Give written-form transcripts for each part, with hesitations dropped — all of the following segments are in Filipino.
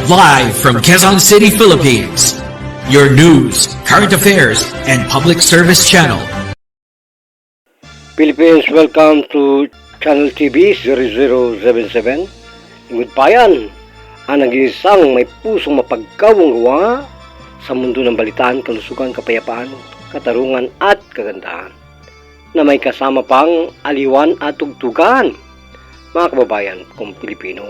Live from Quezon City, Philippines. Your news, current affairs, and public service channel. Philippines, welcome to Channel TV 0077. Ingod Bayan, ang nag-iisang may pusong mapagkawang gawa sa mundo ng balitaan, kalusugan, kapayapaan, katarungan at kagandahan, na may kasama pang aliwan at tugtugan, mga kababayan kong Pilipino.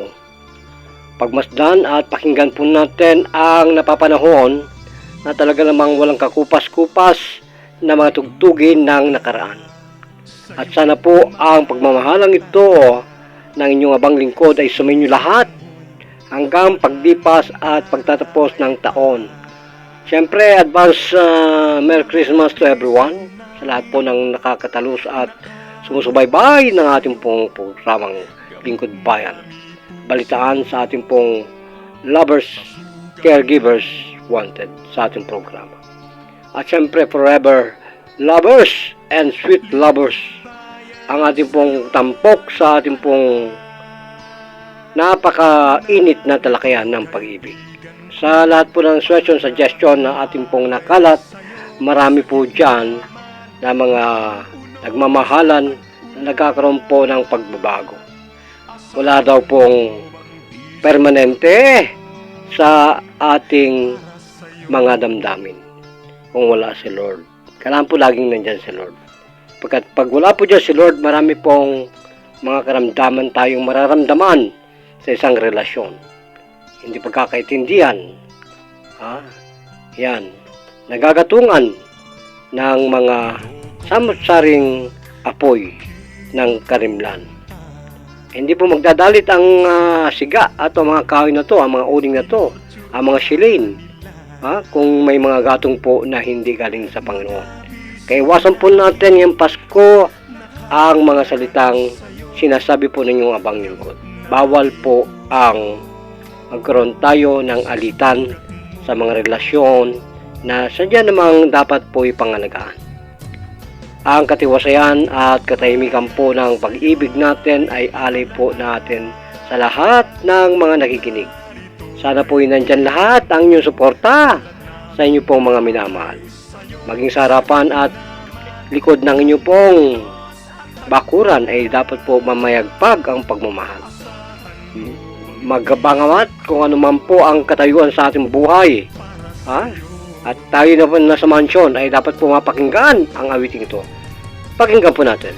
Pagmasdan at pakinggan po natin ang napapanahon na talaga namang walang kakupas-kupas na mga tugtugin ng nakaraan. At sana po ang pagmamahalang ito ng inyong abang lingkod ay sumainyo lahat hanggang paglipas at pagtatapos ng taon. Siyempre, advance Merry Christmas to everyone, sa lahat po ng nakakatalos at sumusubaybay ng ating pong programang Lingkod Bayan. Balitaan sa ating pong lovers, caregivers wanted sa ating programa. At siyempre, forever lovers and sweet lovers, ang ating pong tampok sa ating pong napaka-init na talakayan ng pag-ibig. Sa lahat po ng suggestion na ating pong nakalat, marami po dyan na mga nagmamahalan na nagkakaroon po ng pagbabago. Wala daw pong permanente sa ating mga damdamin kung wala si Lord. Kailangan po laging nandyan si Lord. Pag wala po dyan si Lord, marami pong mga karamdaman tayong mararamdaman sa isang relasyon. Hindi pagkakaintindihan. Yan. Nagagatungan ng mga samot-saring apoy ng karimlan. Hindi po magdadalit ang siga at ang mga kahoy na to, ang mga uling na to, ang mga shilin, kung may mga gatong po na hindi galing sa Panginoon. Kaya iwasan po natin yung Pasko ang mga salitang sinasabi po ninyong abang lingkod. Bawal po ang magkaroon tayo ng alitan sa mga relasyon na sadya namang dapat po ipangalagaan. Ang katiwasayan at katahimikan po ng pag-ibig natin ay alay po natin sa lahat ng mga nakikinig. Sana po nandyan lahat ang inyong suporta sa inyo pong mga minamahal. Maging sa harapan at likod ng inyo pong bakuran ay dapat po mamayagpag ang pagmamahal. Magbangamat kung ano man po ang katayuan sa ating buhay. At tayo na po nasa mansyon ay dapat po mapakinggan ang awiting ito. Pakinggan po natin.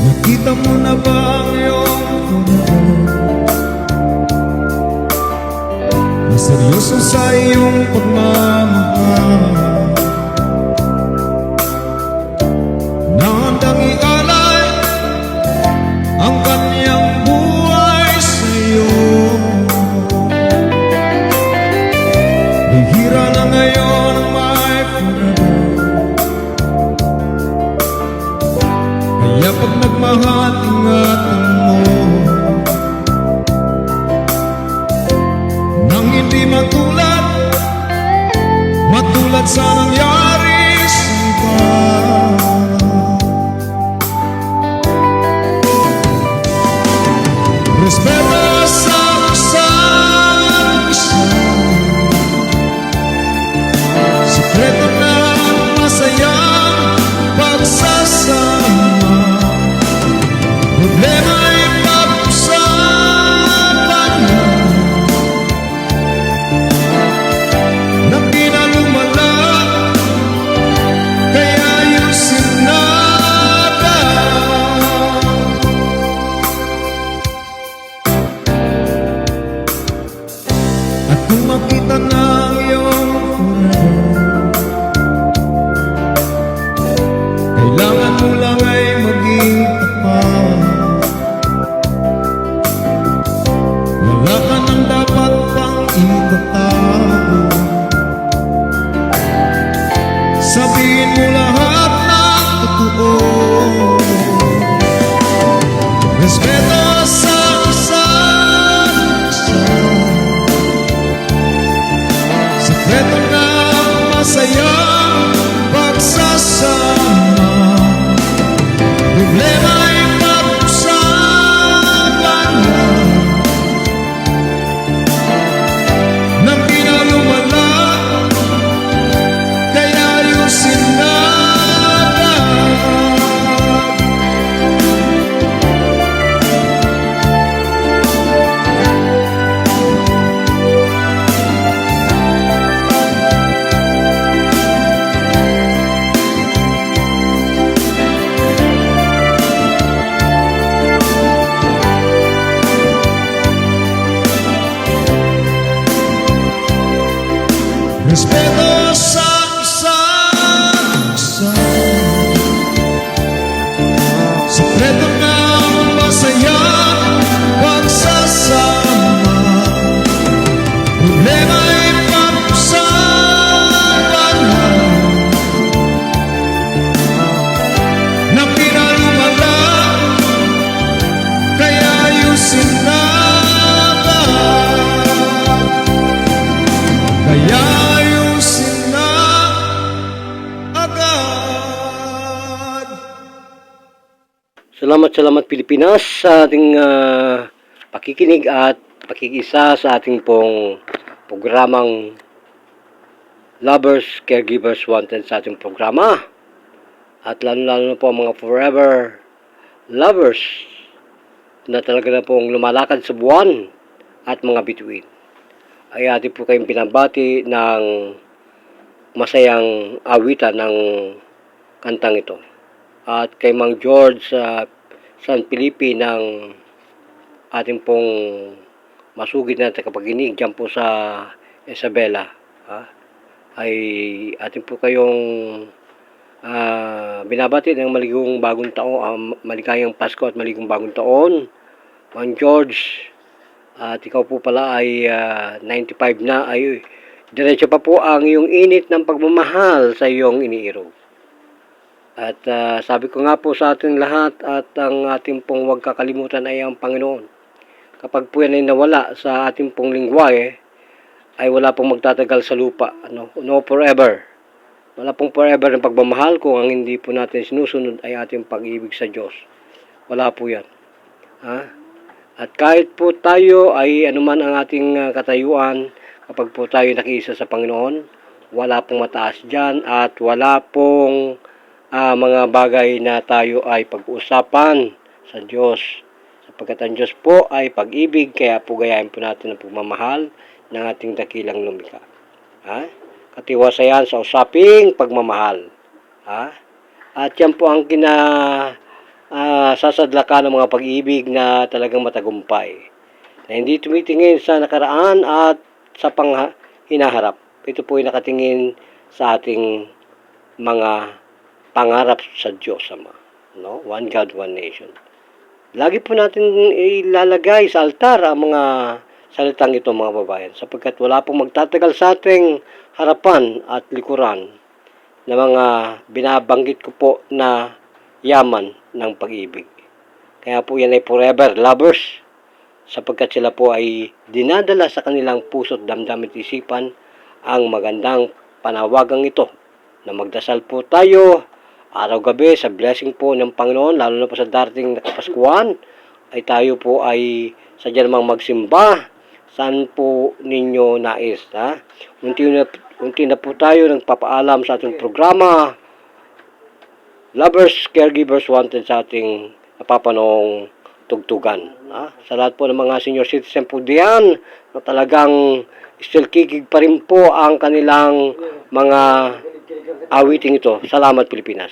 Nakita mo na ba ang iyong Panginoon na seryoso sa iyong pagmamahal, na handang ialay ang kanyang buhay sa iyo? Bihira na ngayon ang may forever, kaya pag nagmahal, ingatan mo nang hindi matulad sa nangyari sa iba. Respeto sa isa't isa, sikreto na masayang pagsasama. Problema ay pag-usapan na, na pinalumala, kaya ayusin natin. At kung makita na ang iyong forever, kailangan mo lang ay maging tapat. Wala ka nang dapat pang itatago. Sabihin mo lahat ng totoo. Respeto sa isa't isa, respeto sa isa't isa, sikreto ng masayang pagsasama, problema'y pag-usapan na pinalumala, kaya ayusin na agad, kaya ayusin na agad. Salamat Pilipinas sa ating pakikinig at pakikisa sa ating pong programang Lovers, Caregivers Wanted sa ating programa. At lalo na po mga forever lovers na talaga na pong lumalakad sa buwan at mga bituin. Ay atin po kayong binabati ng masayang awitan ng kantang ito. At kay Mang George sa San Felipe ng ating pong masugid na tagapaginig dyan po sa Isabela, ay atin po kayong binabati ng maligayang bagong taon, maligayang Pasko at maligayang bagong taon, Mang George. At ikaw po pala ay 95 na, ay diretso pa po ang iyong init ng pagmamahal sa iyong iniiro. At sabi ko nga po sa ating lahat at ang ating pong huwag kakalimutan ay ang Panginoon. Kapag po yan ay nawala sa ating pong lingwahe, ay wala pong magtatagal sa lupa. No forever. Wala pong forever ng pagmamahal kung ang hindi po natin sinusunod ay ating pag-ibig sa Diyos. Wala po yan. At kahit po tayo ay anuman ang ating katayuan, kapag po tayo nakiisa sa Panginoon, wala pong mataas dyan at wala pong mga bagay na tayo ay pag-uusapan sa Diyos. Sapagkat ang Diyos po ay pag-ibig, kaya po gayahin po natin ang pagmamahal ng ating dakilang lumikha. Katiwasayan sa usaping pagmamahal. At yan po ang sasadlakan ng mga pag-ibig na talagang matagumpay. Na hindi tumitingin sa nakaraan at sa hinaharap. Ito po ay nakatingin sa ating mga pangarap sa Diyos Ama. One God, one nation. Lagi po natin ilalagay sa altar ang mga salitang ito, mga babayan, sapagkat wala pong magtatagal sa ating harapan at likuran na mga binabanggit ko po na yaman ng pag-ibig. Kaya po yan ay forever lovers, sapagkat sila po ay dinadala sa kanilang puso't damdamin at isipan ang magandang panawagang ito na magdasal po tayo araw-gabi sa blessing po ng Panginoon, lalo na po sa darating na Kapaskuhan, ay tayo po ay sadya namang magsimba saan po ninyo nais. Unti na po tayo nagpapaalam sa ating programa Lovers, Caregivers Wanted sa ating napapanoong tugtugan. Sa lahat po ng mga senior citizen po diyan na talagang still kikig pa rin po ang kanilang mga awiting ito. Salamat Pilipinas.